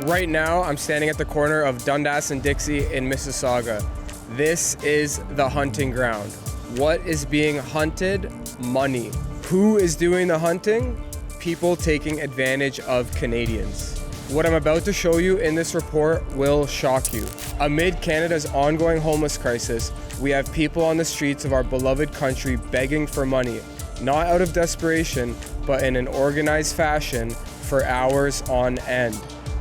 Right now, I'm standing at the corner of Dundas and Dixie in Mississauga. This is the hunting ground. What is being hunted? Money. Who is doing the hunting? People taking advantage of Canadians. What I'm about to show you in this report will shock you. Amid Canada's ongoing homeless crisis, we have people on the streets of our beloved country begging for money, not out of desperation, but in an organized fashion for hours on end.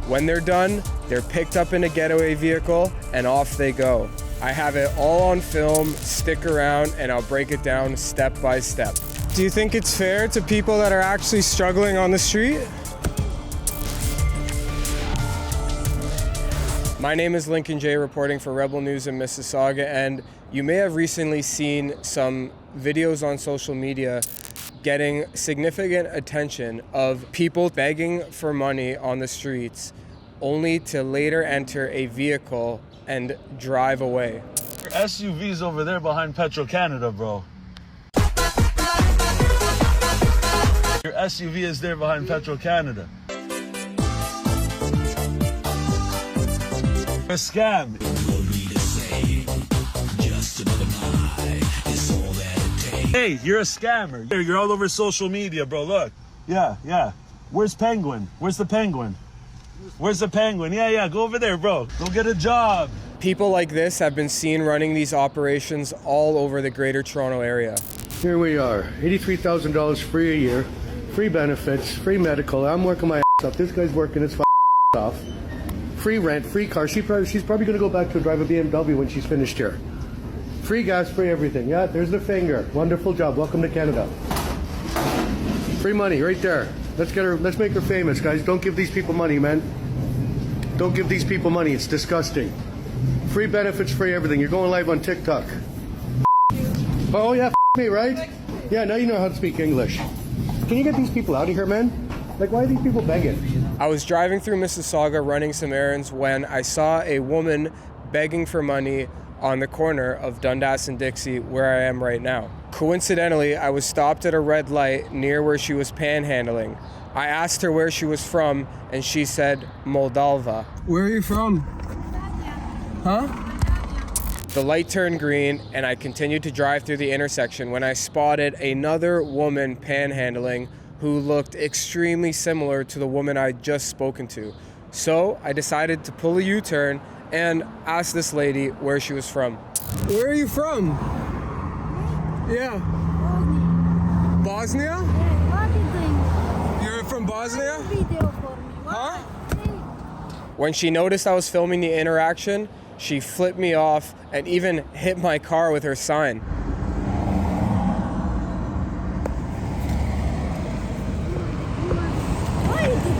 When they're done, they're picked up in a getaway vehicle and off they go. I have it all on film. Stick around and I'll break it down step by step. Do you think it's fair to people that are actually struggling on the street? My name is Lincoln J, reporting for Rebel News in Mississauga, and you may have recently seen some videos on social media getting significant attention of people begging for money on the streets, only to later enter a vehicle and drive away. Your SUV's over there behind Petro-Canada, bro. Your SUV is there behind Petro-Canada. A scam. Hey, you're a scammer. You're all over social media, bro. Look. Yeah. Where's Penguin? Where's the Penguin? Where's the Penguin? Yeah. Go over there, bro. Go get a job. People like this have been seen running these operations all over the Greater Toronto area. Here we are, $83,000 free a year, free benefits, free medical. I'm working my ass off. This guy's working his off. Free rent, free car. She's probably going to go back to drive a BMW when she's finished here. Free gas, free everything. Yeah, there's the finger. Wonderful job. Welcome to Canada. Free money right there. Let's make her famous, guys. Don't give these people money, man. Don't give these people money. It's disgusting. Free benefits, free everything. You're going live on TikTok. Oh yeah, me, right? Yeah, now you know how to speak English. Can you get these people out of here, man? Like, why are these people begging? I was driving through Mississauga running some errands when I saw a woman begging for money on the corner of Dundas and Dixie, where I am right now. Coincidentally, I was stopped at a red light near where she was panhandling. I asked her where she was from, and she said Moldova. Where are you from? Huh? The light turned green, and I continued to drive through the intersection when I spotted another woman panhandling who looked extremely similar to the woman I'd just spoken to. So I decided to pull a U-turn and ask this lady where she was from. Where are you from? Yeah. Bosnia? Yeah, You're from Bosnia? video for me. Huh? When she noticed I was filming the interaction, she flipped me off and even hit my car with her sign. Why you did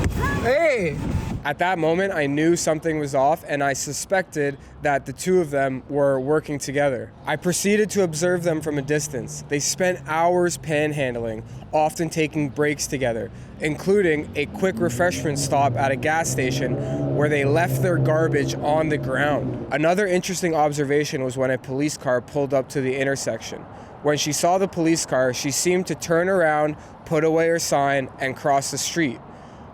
this? Hey! At that moment, I knew something was off, and I suspected that the two of them were working together. I proceeded to observe them from a distance. They spent hours panhandling, often taking breaks together, including a quick refreshment stop at a gas station where they left their garbage on the ground. Another interesting observation was when a police car pulled up to the intersection. When she saw the police car, she seemed to turn around, put away her sign, and cross the street.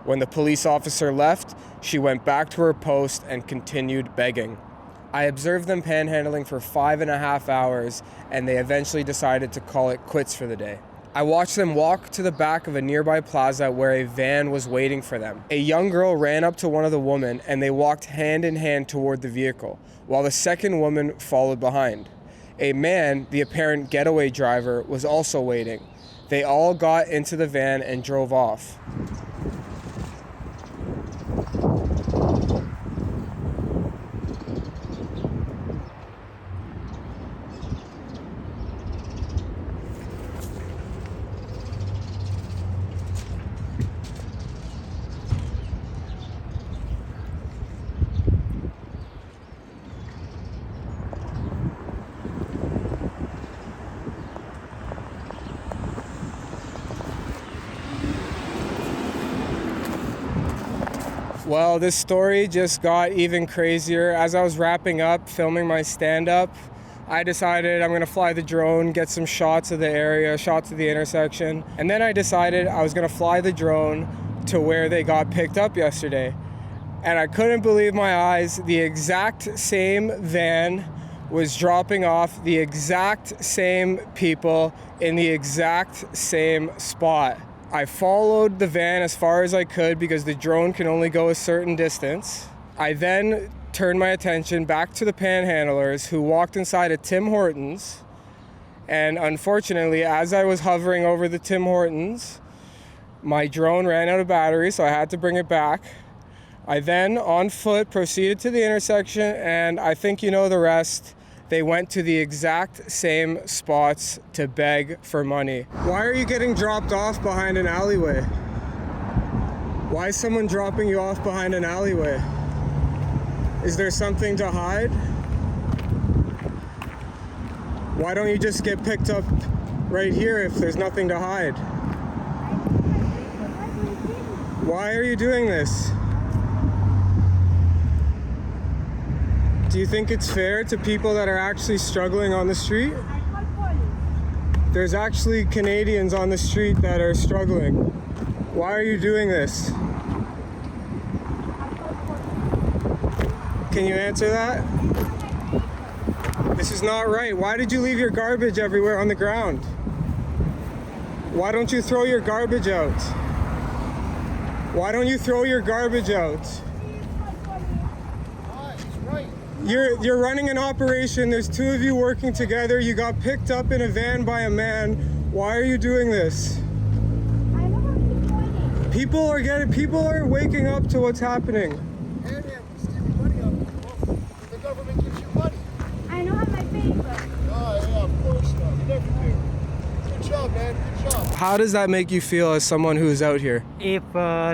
When the police officer left, she went back to her post and continued begging. I observed them panhandling for 5.5 hours, and they eventually decided to call it quits for the day. I watched them walk to the back of a nearby plaza where a van was waiting for them. A young girl ran up to one of the women, and they walked hand in hand toward the vehicle, while the second woman followed behind. A man, the apparent getaway driver, was also waiting. They all got into the van and drove off. Well, this story just got even crazier. As I was wrapping up filming my stand-up, I decided I'm gonna fly the drone, get some shots of the area, shots of the intersection. And then I decided I was gonna fly the drone to where they got picked up yesterday. And I couldn't believe my eyes. The exact same van was dropping off the exact same people in the exact same spot. I followed the van as far as I could because the drone can only go a certain distance. I then turned my attention back to the panhandlers who walked inside a Tim Hortons. And unfortunately, as I was hovering over the Tim Hortons, my drone ran out of battery, so I had to bring it back. I then, on foot, proceeded to the intersection, and I think you know the rest. They went to the exact same spots to beg for money. Why are you getting dropped off behind an alleyway? Why is someone dropping you off behind an alleyway? Is there something to hide? Why don't you just get picked up right here if there's nothing to hide? Why are you doing this? Do you think it's fair to people that are actually struggling on the street? There's actually Canadians on the street that are struggling. Why are you doing this? Can you answer that? This is not right. Why did you leave your garbage everywhere on the ground? Why don't you throw your garbage out? Why don't you throw your garbage out? You're running an operation. There's two of you working together. You got picked up in a van by a man. Why are you doing this? People are waking up to what's happening. The government gives you money. I don't have my paper. Oh, yeah, of course not. You never do. Good job, man. Good job. How does that make you feel as someone who's out here? If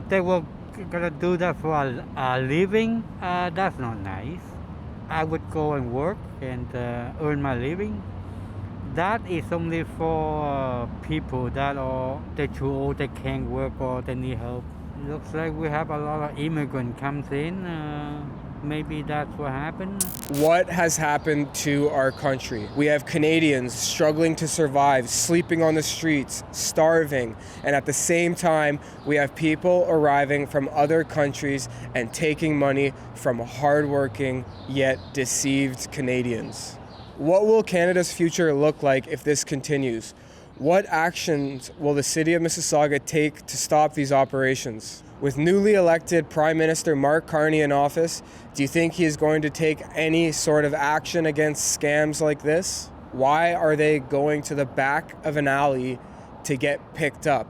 they were gonna do that for a living, that's not nice. I would go and work and earn my living. That is only for people that are they're too old, they can't work or they need help. Looks like we have a lot of immigrant comes in. Maybe that's what happened. What has happened to our country? We have Canadians struggling to survive, sleeping on the streets, starving, and at the same time, we have people arriving from other countries and taking money from hardworking yet deceived Canadians. What will Canada's future look like if this continues? What actions will the city of Mississauga take to stop these operations? With newly elected Prime Minister Mark Carney in office, do you think he is going to take any sort of action against scams like this? Why are they going to the back of an alley to get picked up?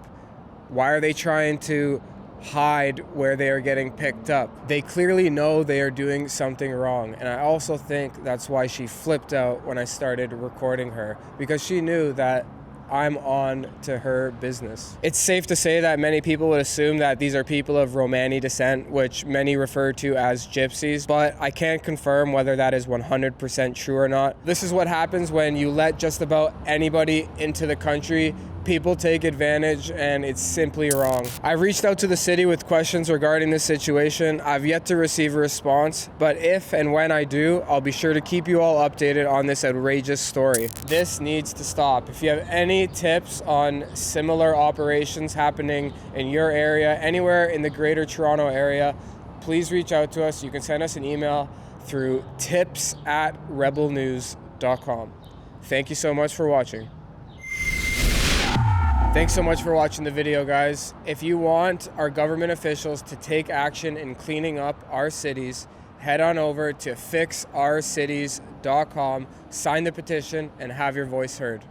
Why are they trying to hide where they are getting picked up? They clearly know they are doing something wrong. And I also think that's why she flipped out when I started recording her, because she knew that I'm on to her business. It's safe to say that many people would assume that these are people of Romani descent, which many refer to as gypsies, but I can't confirm whether that is 100% true or not. This is what happens when you let just about anybody into the country. People take advantage and it's simply wrong. I've reached out to the city with questions regarding this situation. I've yet to receive a response, but if and when I do, I'll be sure to keep you all updated on this outrageous story. This needs to stop. If you have any tips on similar operations happening in your area, anywhere in the Greater Toronto area, please reach out to us. You can send us an email through tips@rebelnews.com. Thank you so much for watching. Thanks so much for watching the video, guys. If you want our government officials to take action in cleaning up our cities, head on over to fixourcities.com, sign the petition, and have your voice heard.